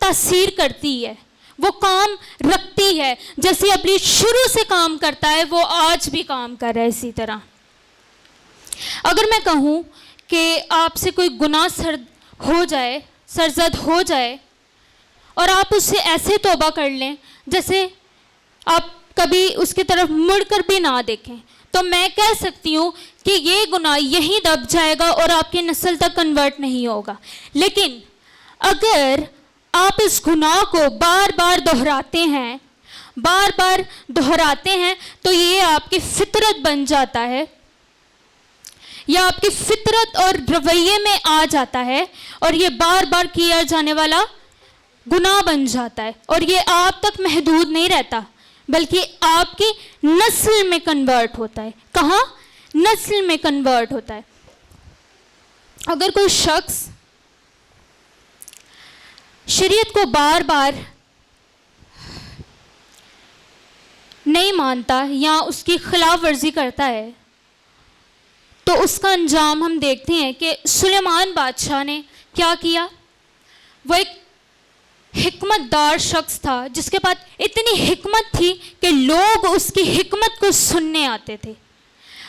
تاثیر کرتی ہے, وہ کام رکھتی ہے. جیسے ابلیس شروع سے کام کرتا ہے وہ آج بھی کام کر رہا ہے اسی طرح. اگر میں کہوں کہ آپ سے کوئی گناہ سرزد ہو جائے اور آپ اس سے ایسے توبہ کر لیں جیسے آپ کبھی اس کی طرف مڑ کر بھی نہ دیکھیں, تو میں کہہ سکتی ہوں کہ یہ گناہ یہیں دب جائے گا اور آپ کی نسل تک کنورٹ نہیں ہوگا. لیکن اگر آپ اس گناہ کو بار بار دہراتے ہیں تو یہ آپ کی فطرت بن جاتا ہے, یا آپ کی فطرت اور رویے میں آ جاتا ہے, اور یہ بار بار کیا جانے والا گناہ بن جاتا ہے, اور یہ آپ تک محدود نہیں رہتا بلکہ آپ کی نسل میں کنورٹ ہوتا ہے. کہاں؟ نسل میں کنورٹ ہوتا ہے. اگر کوئی شخص شریعت کو بار بار نہیں مانتا یا اس کی خلاف ورزی کرتا ہے تو اس کا انجام ہم دیکھتے ہیں کہ سلیمان بادشاہ نے کیا کیا. وہ ایک حکمت دار شخص تھا جس کے پاس اتنی حکمت تھی کہ لوگ اس کی حکمت کو سننے آتے تھے,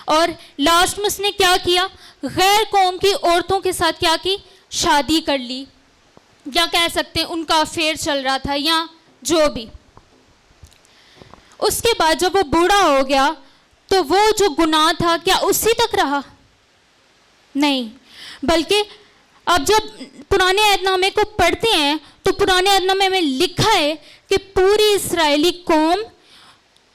اور لاسٹ میں اس نے کیا کیا, غیر قوم کی عورتوں کے ساتھ کیا کی, شادی کر لی, یا کہہ سکتے ہیں ان کا افیئر چل رہا تھا یا جو بھی. اس کے بعد جب وہ بوڑھا ہو گیا تو وہ جو گناہ تھا کیا اسی تک رہا؟ نہیں, بلکہ اب جب پرانے عہد نامے کو پڑھتے ہیں تو پرانے عہد نامے میں لکھا ہے کہ پوری اسرائیلی قوم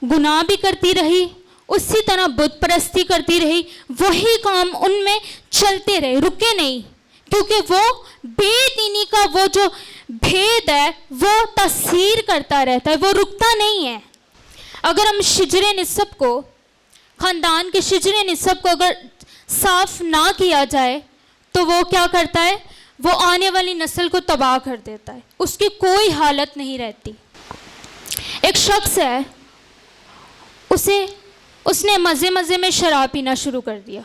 گناہ بھی کرتی رہی, اسی طرح بت پرستی کرتی رہی, وہی کام ان میں چلتے رہے, رکے نہیں, کیونکہ وہ بے دینی کا وہ جو بھید ہے وہ تاثیر کرتا رہتا ہے, وہ رکتا نہیں ہے. اگر ہم شجر نسب کو, خاندان کے شجر نسب کو اگر صاف نہ کیا جائے تو وہ کیا کرتا ہے, وہ آنے والی نسل کو تباہ کر دیتا ہے, اس کی کوئی حالت نہیں رہتی. ایک شخص ہے, اس نے مزے میں شراب پینا شروع کر دیا.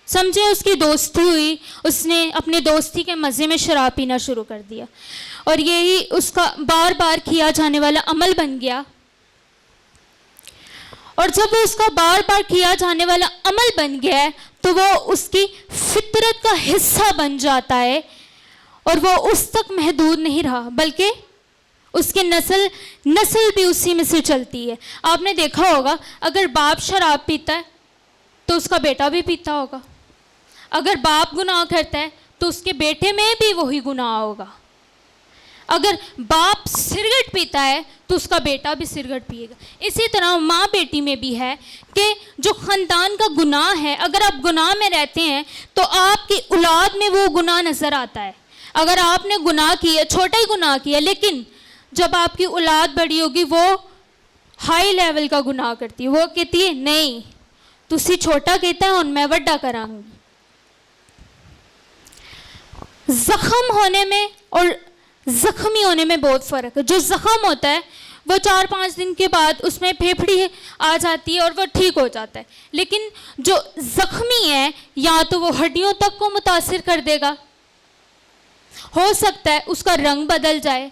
سمجھے اس کی دوستی ہوئی, اس نے اپنے دوستی کے مزے میں شراب پینا شروع کر دیا, اور یہی اس کا بار بار کیا جانے والا عمل بن گیا. اور جب وہ اس کا بار بار کیا جانے والا عمل بن گیا ہے تو وہ اس کی فطرت کا حصہ بن جاتا ہے, اور وہ اس تک محدود نہیں رہا بلکہ اس کی نسل بھی اسی میں سے چلتی ہے. آپ نے دیکھا ہوگا اگر باپ شراب پیتا ہے تو اس کا بیٹا بھی پیتا ہوگا, اگر باپ گناہ کرتا ہے تو اس کے بیٹے میں بھی وہی گناہ ہوگا, اگر باپ سگریٹ پیتا ہے تو اس کا بیٹا بھی سگریٹ پیے گا. اسی طرح ماں بیٹی میں بھی ہے کہ جو خاندان کا گناہ ہے, اگر آپ گناہ میں رہتے ہیں تو آپ کی اولاد میں وہ گناہ نظر آتا ہے. اگر آپ نے گناہ کیا, چھوٹا ہی گناہ کیا, لیکن جب آپ کی اولاد بڑی ہوگی وہ ہائی لیول کا گناہ کرتی ہے, وہ کہتی ہے نہیں تسی چھوٹا کہتا ہے اور میں وڈا کروں گی. زخم ہونے میں اور زخمی ہونے میں بہت فرق ہے. جو زخم ہوتا ہے وہ 4-5 دن کے بعد اس میں پھیپھڑی آ جاتی ہے اور وہ ٹھیک ہو جاتا ہے, لیکن جو زخمی ہے یا تو وہ ہڈیوں تک کو متاثر کر دے گا, ہو سکتا ہے اس کا رنگ بدل جائے,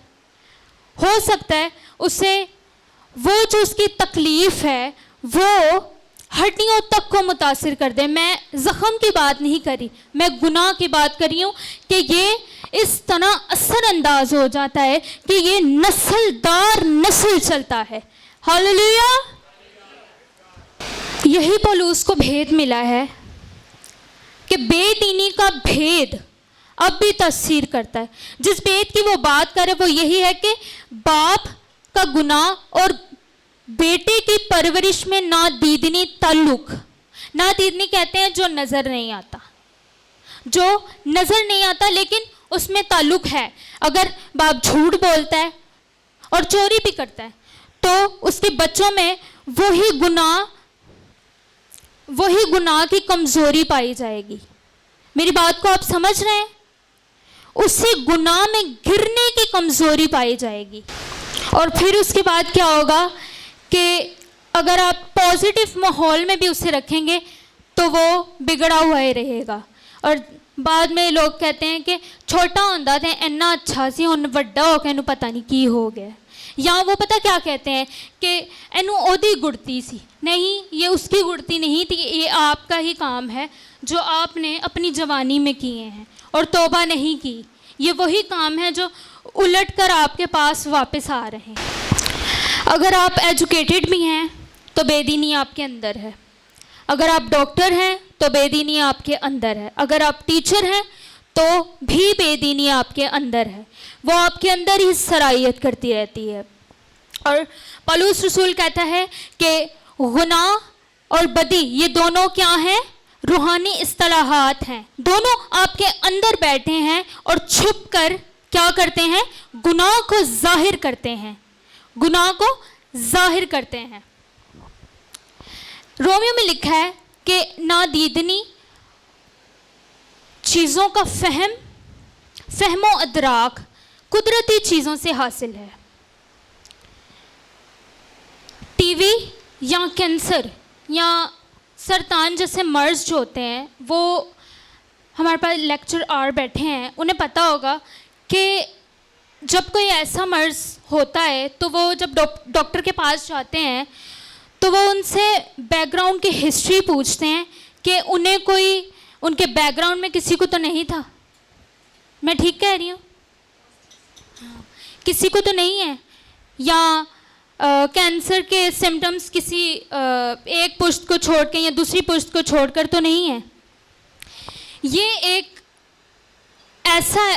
ہو سکتا ہے اسے وہ جو اس کی تکلیف ہے وہ ہڈیوں تک کو متاثر کر دے. میں زخم کی بات نہیں کری, میں گناہ کی بات کری ہوں کہ یہ اس طرح اثر انداز ہو جاتا ہے کہ یہ نسل در نسل چلتا ہے. ہاللیلویا. یہی پولوس کو بھید ملا ہے کہ بے دینی کا بھید اب بھی تاثیر کرتا ہے. جس بھید کی وہ بات کرے وہ یہی ہے کہ باپ کا گناہ اور بیٹے کی پرورش میں نادیدنی تعلق. نادیدنی کہتے ہیں جو نظر نہیں آتا, جو نظر نہیں آتا لیکن اس میں تعلق ہے. اگر باپ جھوٹ بولتا ہے اور چوری بھی کرتا ہے تو اس کے بچوں میں وہی گناہ کی کمزوری پائی جائے گی. میری بات کو آپ سمجھ رہے ہیں؟ اسی گناہ میں گرنے کی کمزوری پائی جائے گی. اور پھر اس کے بعد کیا ہوگا کہ اگر آپ پازیٹیو ماحول میں بھی اسے رکھیں گے تو وہ بگڑا ہوا ہی رہے گا. اور بعد میں لوگ کہتے ہیں کہ چھوٹا ہوندا تے اننا اچھا سی ہن وڈا ہو کے اینوں پتہ نہیں کی ہو گیا. یا وہ پتہ کیا کہتے ہیں کہ اینوں اودی گڑتی سی. نہیں, یہ اس کی گڑتی نہیں تھی, یہ آپ کا ہی کام ہے جو آپ نے اپنی جوانی میں کیے ہیں اور توبہ نہیں کی. یہ وہی کام ہے جو الٹ کر آپ کے پاس واپس آ رہے ہیں. اگر آپ ایجوکیٹڈ بھی ہیں تو بے دینی آپ کے اندر ہے. اگر آپ ڈاکٹر ہیں تو بے دینی آپ کے اندر ہے. اگر آپ ٹیچر ہیں تو بھی بے دینی آپ کے اندر ہے. وہ آپ کے اندر ہی سرایت کرتی رہتی ہے. اور پولس رسول کہتا ہے کہ گناہ اور بدی یہ دونوں کیا ہیں؟ روحانی اصطلاحات ہیں. دونوں آپ کے اندر بیٹھے ہیں اور چھپ کر کیا کرتے ہیں؟ گناہ کو ظاہر کرتے ہیں. گناہ کو ظاہر کرتے ہیں. رومیو میں لکھا ہے کہ نادیدنی چیزوں کا فہم و ادراک قدرتی چیزوں سے حاصل ہے. ٹی وی یا کینسر یا سرطان جیسے مرض جو ہوتے ہیں, وہ ہمارے پاس لیکچر آر بیٹھے ہیں, انہیں پتہ ہوگا کہ جب کوئی ایسا مرض ہوتا ہے تو وہ جب ڈاکٹر کے پاس جاتے ہیں تو وہ ان سے بیک گراؤنڈ کی ہسٹری پوچھتے ہیں کہ انہیں کوئی ان کے بیک گراؤنڈ میں کسی کو تو نہیں تھا. میں ٹھیک کہہ رہی ہوں؟ کسی کو تو نہیں ہے. یا کینسر کے سمٹمز کسی ایک پشت کو چھوڑ کے یا دوسری پشت کو چھوڑ کر تو نہیں ہے. یہ ایک ایسا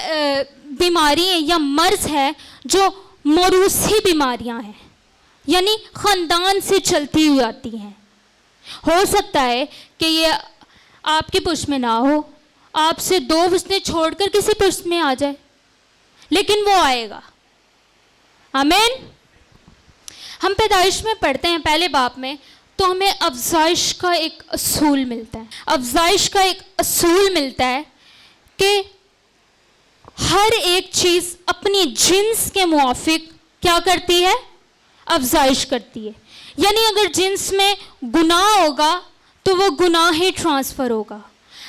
بیماری ہے یا مرض ہے جو موروثی بیماریاں ہیں, یعنی خاندان سے چلتی ہوئی آتی ہیں. ہو سکتا ہے کہ یہ آپ کی پشت میں نہ ہو, آپ سے 2 پشتیں چھوڑ کر کسی پشت میں آ جائے, لیکن وہ آئے گا. آمین. ہم پیدائش میں پڑھتے ہیں پہلے باب میں, تو ہمیں افزائش کا ایک اصول ملتا ہے. افزائش کا ایک اصول ملتا ہے کہ ہر ایک چیز اپنی جنس کے موافق کیا کرتی ہے؟ افزائش کرتی ہے. یعنی اگر جنس میں گناہ ہوگا تو وہ گناہ ہی ٹرانسفر ہوگا.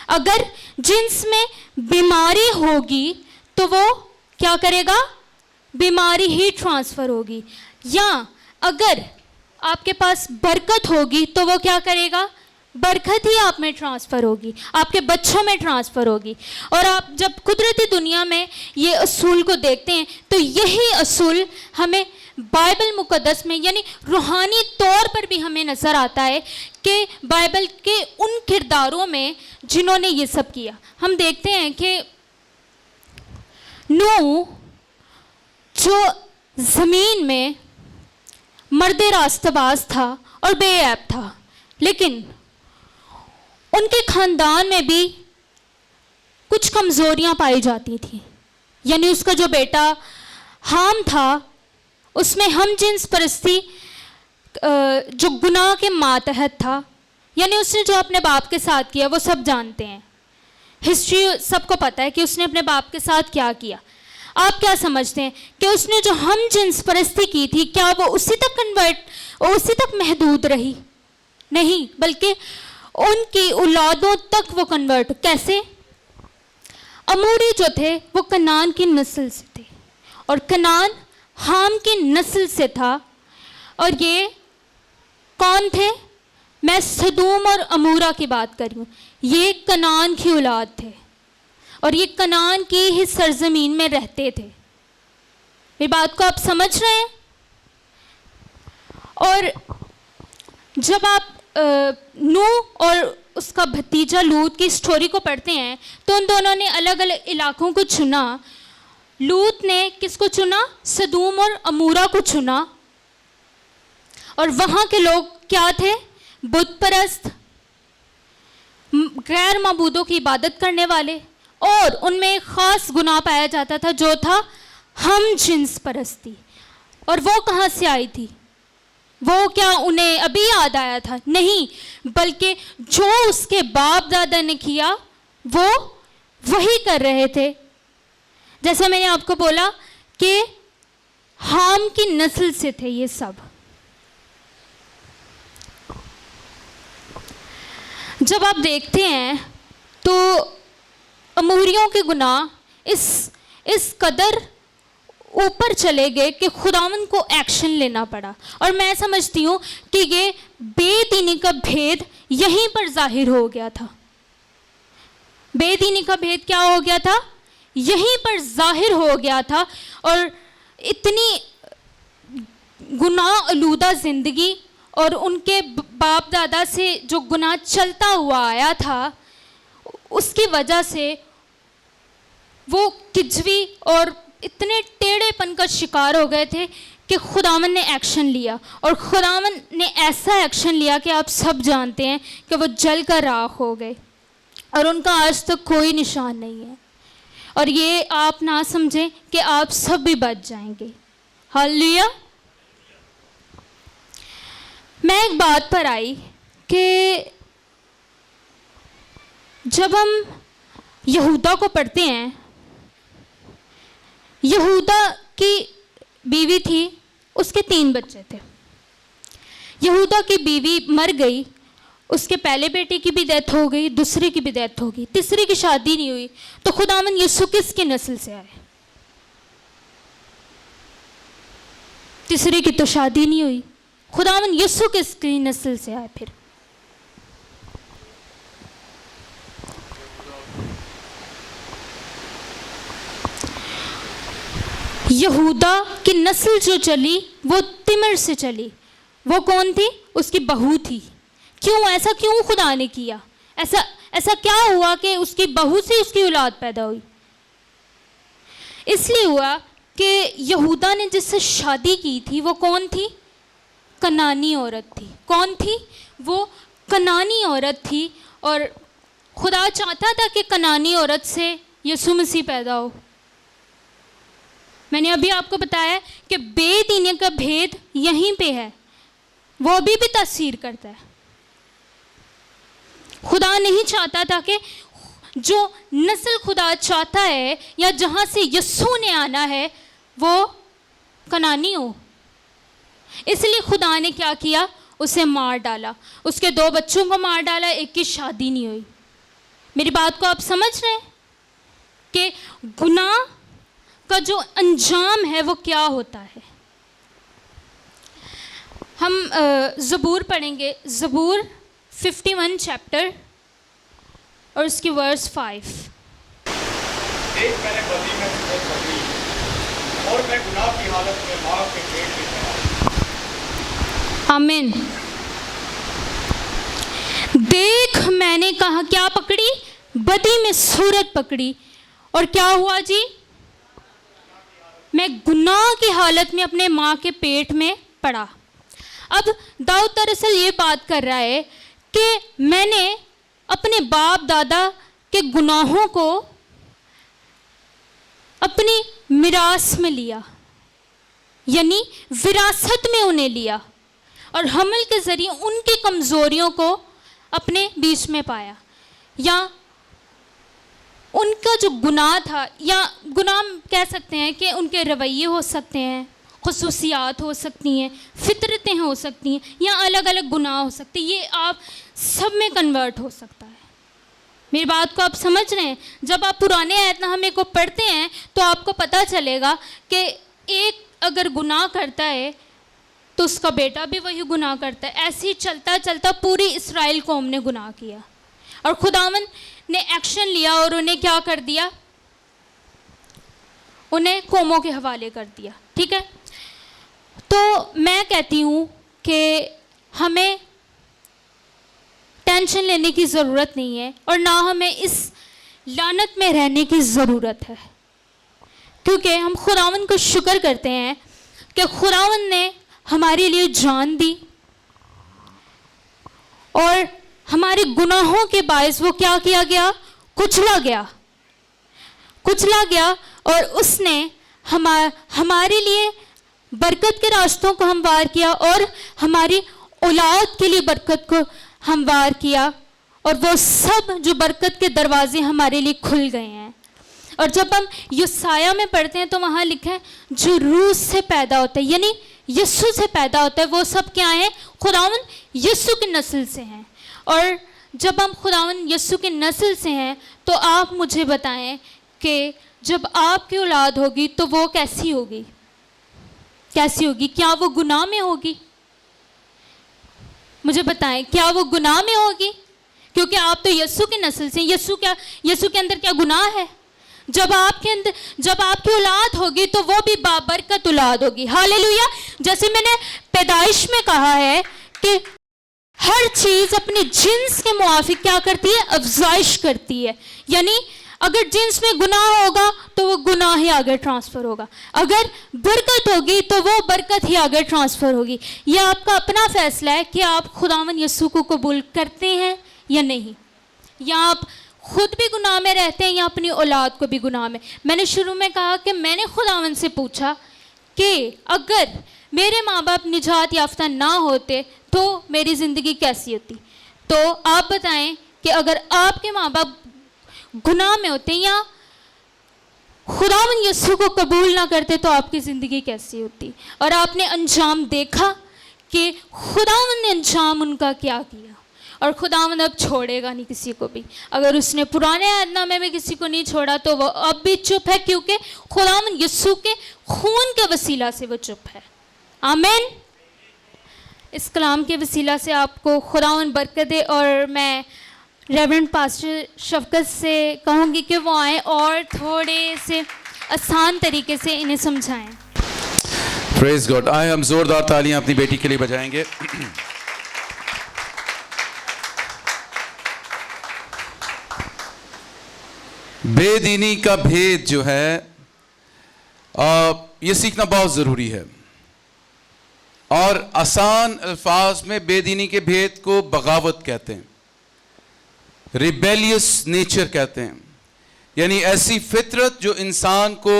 اگر جنس میں بیماری ہوگی تو وہ کیا کرے گا؟ بیماری ہی ٹرانسفر ہوگی. یا اگر آپ کے پاس برکت ہوگی تو وہ کیا کرے گا؟ برکت ہی آپ میں ٹرانسفر ہوگی, آپ کے بچوں میں ٹرانسفر ہوگی. اور آپ جب قدرتی دنیا میں یہ اصول کو دیکھتے ہیں تو یہی اصول ہمیں بائبل مقدس میں یعنی روحانی طور پر بھی ہمیں نظر آتا ہے کہ بائبل کے ان کرداروں میں جنہوں نے یہ سب کیا. ہم دیکھتے ہیں کہ نوح جو زمین میں مرد راست باز تھا اور بے عیب تھا, لیکن ان کے خاندان میں بھی کچھ کمزوریاں پائی جاتی تھیں. یعنی اس کا جو بیٹا حام تھا اس میں ہم جنس پرستی جو گناہ کے ماتحت تھا. یعنی اس نے جو اپنے باپ کے ساتھ کیا وہ سب جانتے ہیں, ہسٹری سب کو پتہ ہے کہ اس نے اپنے باپ کے ساتھ کیا کیا. آپ کیا سمجھتے ہیں کہ اس نے جو ہم جنس پرستی کی تھی کیا وہ اسی تک محدود رہی؟ نہیں, بلکہ ان کی اولادوں تک وہ کنورٹ. کیسے؟ اموری جو تھے وہ کنعان کی نسل سے تھے اور کنعان حام کی نسل سے تھا. اور یہ کون تھے؟ میں سدوم اور امورا کی بات کر رہی ہوں. یہ کنعان کی اولاد تھے اور یہ کنعان کی ہی سرزمین میں رہتے تھے. یہ بات کو آپ سمجھ رہے ہیں؟ اور جب آپ نوح اور اس کا بھتیجا لوط کی سٹوری کو پڑھتے ہیں تو ان دونوں نے الگ الگ علاقوں کو چنا. لوط نے کس کو چنا؟ سدوم اور امورا کو چنا. اور وہاں کے لوگ کیا تھے؟ بت پرست, غیر معبودوں کی عبادت کرنے والے, اور ان میں ایک خاص گناہ پایا جاتا تھا جو تھا ہم جنس پرستی. اور وہ کہاں سے آئی تھی؟ وہ کیا انہیں ابھی یاد آیا تھا؟ نہیں, بلکہ جو اس کے باپ دادا نے کیا وہ وہی کر رہے تھے. جیسا میں نے آپ کو بولا کہ حام کی نسل سے تھے یہ سب. جب آپ دیکھتے ہیں تو اموریوں کے گناہ اس قدر اوپر چلے گئے کہ خداوند کو ایکشن لینا پڑا. اور میں سمجھتی ہوں کہ یہ بے دینی کا بھید یہیں پر ظاہر ہو گیا تھا. بے دینی کا بھید کیا ہو گیا تھا؟ یہیں پر ظاہر ہو گیا تھا. اور اتنی گناہ آلودہ زندگی اور ان کے باپ دادا سے جو گناہ چلتا ہوا آیا تھا، اس کی وجہ سے وہ کجوی اور اتنے ٹیڑھے پن کا شکار ہو گئے تھے کہ خداوند نے ایکشن لیا. اور خداوند نے ایسا ایکشن لیا کہ آپ سب جانتے ہیں کہ وہ جل کر راکھ ہو گئے اور ان کا آج تک کوئی نشان نہیں ہے. اور یہ آپ نہ سمجھیں کہ آپ سب بھی بچ جائیں گے. ہاللیلویا. میں ایک بات پر آئی کہ جب ہم یہودا کو پڑھتے ہیں، یہودا کی بیوی تھی، اس کے 3 بچے تھے. یہودا کی بیوی مر گئی، اس کے پہلے بیٹے کی بھی ڈیتھ ہو گئی، دوسرے کی بھی ڈیتھ ہو گئی، تیسرے کی شادی نہیں ہوئی. تو خداوند یسوع کس کی نسل سے آئے؟ تیسرے کی تو شادی نہیں ہوئی. خداوند یسوع کس کی نسل سے آئے پھر؟ یہودا کی نسل جو چلی وہ تمر سے چلی. وہ کون تھی؟ اس کی بہو تھی. کیوں ایسا کیوں خدا نے کیا؟ ایسا کیا ہوا کہ اس کی بہو سے اس کی اولاد پیدا ہوئی؟ اس لیے ہوا کہ یہودا نے جس سے شادی کی تھی وہ کون تھی؟ کنانی عورت تھی. کون تھی؟ وہ کنانی عورت تھی. اور خدا چاہتا تھا کہ کنانی عورت سے یسوع مسیح پیدا ہو. میں نے ابھی آپ کو بتایا کہ بے دینی کا بھید یہیں پہ ہے، وہ ابھی بھی تاثیر کرتا ہے. خدا نہیں چاہتا تھا کہ جو نسل خدا چاہتا ہے یا جہاں سے یسوع نے آنا ہے وہ کنانی ہو. اس لیے خدا نے کیا کیا؟ اسے مار ڈالا. اس کے 2 بچوں کو مار ڈالا، ایک کی شادی نہیں ہوئی. میری بات کو آپ سمجھ رہے ہیں کہ گناہ کا جو انجام ہے وہ کیا ہوتا ہے؟ ہم زبور پڑھیں گے، زبور 51 چیپٹر اور اس کی ورس 5. دیکھ میں نے بدی میں تجھے پکڑی اور میں گناہ کی حالت میں ماں کے پیٹ میں چلا. آمین. دیکھ میں نے کہا کیا پکڑی؟ بدی میں صورت پکڑی. اور کیا ہوا جی؟ میں گناہ کی حالت میں اپنے ماں کے پیٹ میں پڑا. اب داؤد دراصل یہ بات کر رہا ہے کہ میں نے اپنے باپ دادا کے گناہوں کو اپنی میراث میں لیا، یعنی وراثت میں انہیں لیا، اور حمل کے ذریعے ان کی کمزوریوں کو اپنے بیچ میں پایا. یا ان کا جو گناہ تھا، یا گناہ کہہ سکتے ہیں کہ ان کے رویے ہو سکتے ہیں، خصوصیات ہو سکتی ہیں، فطرتیں ہو سکتی ہیں، یا الگ الگ گناہ ہو سکتے ہیں، یہ آپ سب میں کنورٹ ہو سکتا ہے. میری بات کو آپ سمجھ رہے ہیں؟ جب آپ پرانے عہد نامے کو پڑھتے ہیں تو آپ کو پتہ چلے گا کہ ایک اگر گناہ کرتا ہے تو اس کا بیٹا بھی وہی گناہ کرتا ہے. ایسے ہی چلتا چلتا پوری اسرائیل قوم نے گناہ کیا، اور خداوند نے ایکشن لیا اور انہیں کیا کر دیا؟ انہیں قوموں کے حوالے کر دیا. ٹھیک ہے؟ تو میں کہتی ہوں کہ ہمیں ٹینشن لینے کی ضرورت نہیں ہے، اور نہ ہمیں اس لعنت میں رہنے کی ضرورت ہے، کیونکہ ہم خداوند کو شکر کرتے ہیں کہ خداوند نے ہمارے لیے جان دی، اور ہمارے گناہوں کے باعث وہ کیا کیا گیا؟ کچلا گیا. اور اس نے ہمارے لیے برکت کے راستوں کو ہموار کیا، اور ہماری اولاد کے لیے برکت کو ہموار کیا، اور وہ سب جو برکت کے دروازے ہمارے لیے کھل گئے ہیں. اور جب ہم یسایہ میں پڑھتے ہیں تو وہاں لکھا ہے جو روح سے پیدا ہوتا ہے، یعنی یسوع سے پیدا ہوتا ہے، وہ سب کیا ہیں؟ خداوند یسوع کی نسل سے ہیں. اور جب ہم خداوند یسوع کی نسل سے ہیں تو آپ مجھے بتائیں کہ جب آپ کی اولاد ہوگی تو وہ کیسی ہوگی؟ کیسی ہوگی؟ کیا وہ گناہ میں ہوگی؟ مجھے بتائیں، کیا وہ گناہ میں ہوگی؟ کیونکہ آپ تو یسوع کی نسل سے، یسوع کے اندر کیا گناہ ہے؟ جب آپ کی اولاد ہوگی تو وہ بھی بابرکت اولاد ہوگی. ہاللیلویا. جیسے میں نے پیدائش میں کہا ہے کہ ہر چیز اپنے جنس کے موافق کیا کرتی ہے؟ افزائش کرتی ہے. یعنی اگر جنس میں گناہ ہوگا تو وہ گناہ ہی آگے ٹرانسفر ہوگا، اگر برکت ہوگی تو وہ برکت ہی آگے ٹرانسفر ہوگی. یہ آپ کا اپنا فیصلہ ہے کہ آپ خداوند یسوع کو قبول کرتے ہیں یا نہیں، یا آپ خود بھی گناہ میں رہتے ہیں یا اپنی اولاد کو بھی گناہ میں. میں نے شروع میں کہا کہ میں نے خداوند سے پوچھا کہ اگر میرے ماں باپ نجات یافتہ نہ ہوتے تو میری زندگی کیسی ہوتی. تو آپ بتائیں کہ اگر آپ کے ماں باپ گناہ میں ہوتے یا خداوند یسوع کو قبول نہ کرتے تو آپ کی زندگی کیسی ہوتی. اور آپ نے انجام دیکھا کہ خداوند نے انجام ان کا کیا کیا، اور خداوند اب چھوڑے گا نہیں کسی کو بھی. اگر اس نے پرانے عہد نامے میں کسی کو نہیں چھوڑا تو وہ اب بھی چپ ہے، کیونکہ خداوند یسوع کے خون کے وسیلہ سے وہ چپ ہے. آمین. اس کلام کے وسیلہ سے آپ کو خداوند برکت دے. اور میں ریورنڈ پاسٹر شفقت سے کہوں گی کہ وہ آئیں اور تھوڑے سے آسان طریقے سے انہیں سمجھائیں. پریز گاڈ. آئے ہم زوردار تالیاں اپنی بیٹی کے لیے بجائیں گے. بے دینی کا بھید جو ہے یہ سیکھنا بہت ضروری ہے. اور آسان الفاظ میں بے دینی کے بھید کو بغاوت کہتے ہیں، ریبیلیس نیچر کہتے ہیں. یعنی ایسی فطرت جو انسان کو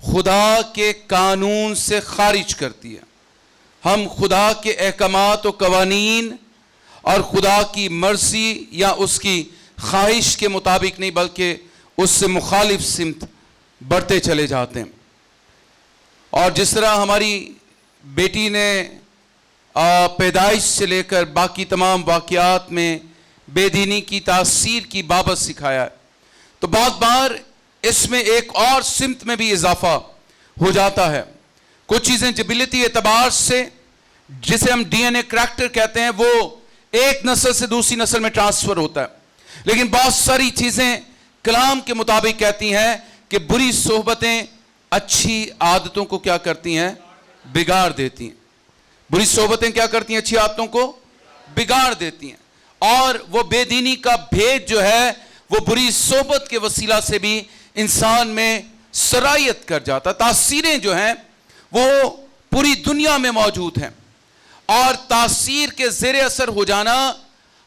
خدا کے قانون سے خارج کرتی ہے. ہم خدا کے احکامات و قوانین اور خدا کی مرضی یا اس کی خواہش کے مطابق نہیں بلکہ اس سے مخالف سمت بڑھتے چلے جاتے ہیں. اور جس طرح ہماری بیٹی نے پیدائش سے لے کر باقی تمام واقعات میں بے دینی کی تاثیر کی بابت سکھایا ہے، تو بہت بار اس میں ایک اور سمت میں بھی اضافہ ہو جاتا ہے. کچھ چیزیں جبلتی اعتبار سے جسے ہم ڈی این اے کریکٹر کہتے ہیں وہ ایک نسل سے دوسری نسل میں ٹرانسفر ہوتا ہے، لیکن بہت ساری چیزیں کلام کے مطابق کہتی ہیں کہ بری صحبتیں اچھی عادتوں کو کیا کرتی ہیں؟ بگاڑ دیتی ہیں. بری صحبتیں کیا کرتی ہیں؟ اچھی عادتوں کو بگاڑ دیتی ہیں. اور وہ بے دینی کا بھید جو ہے وہ بری صحبت کے وسیلہ سے بھی انسان میں سرایت کر جاتا. تاثیریں جو ہیں وہ پوری دنیا میں موجود ہیں، اور تاثیر کے زیر اثر ہو جانا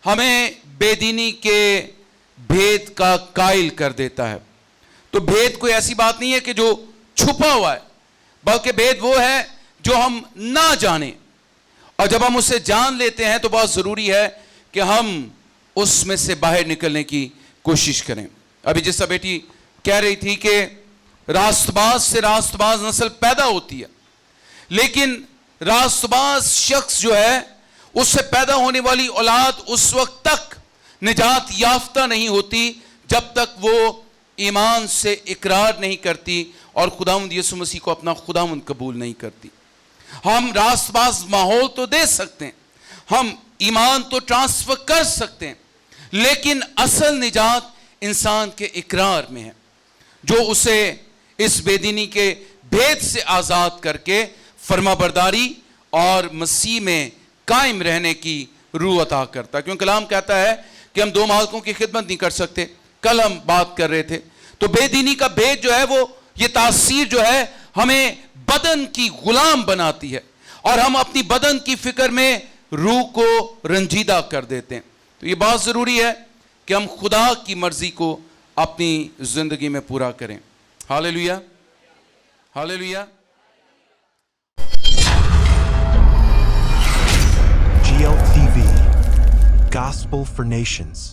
ہمیں بے دینی کے بھید کا قائل کر دیتا ہے. تو بھید کوئی ایسی بات نہیں ہے کہ جو چھپا ہوا ہے، بلکہ بھید وہ ہے جو ہم نہ جانیں. اور جب ہم اسے جان لیتے ہیں تو بہت ضروری ہے کہ ہم اس میں سے باہر نکلنے کی کوشش کریں. ابھی جس طرح بیٹی کہہ رہی تھی کہ راست باز سے راست باز نسل پیدا ہوتی ہے، لیکن راست باز شخص جو ہے اس سے پیدا ہونے والی اولاد اس وقت تک نجات یافتہ نہیں ہوتی جب تک وہ ایمان سے اقرار نہیں کرتی اور خداوند یسوع مسیح کو اپنا خداوند قبول نہیں کرتی. ہم راست باز ماحول تو دے سکتے ہیں، ہم ایمان تو ٹرانسفر کر سکتے ہیں، لیکن اصل نجات انسان کے اقرار میں ہے، جو اسے اس بے دینی کے بھید سے آزاد کر کے فرما برداری اور مسیح میں قائم رہنے کی روح عطا کرتا ہے. کیونکہ کلام کہتا ہے کہ ہم دو مالکوں کی خدمت نہیں کر سکتے. کل ہم بات کر رہے تھے تو بے دینی کا بھید جو ہے وہ یہ تاثیر جو ہے ہمیں بدن کی غلام بناتی ہے، اور ہم اپنی بدن کی فکر میں روح کو رنجیدہ کر دیتے ہیں. تو یہ بہت ضروری ہے کہ ہم خدا کی مرضی کو اپنی زندگی میں پورا کریں. ہاللیلویہ، ہاللیلویہ. GLTV, Gospel for Nations.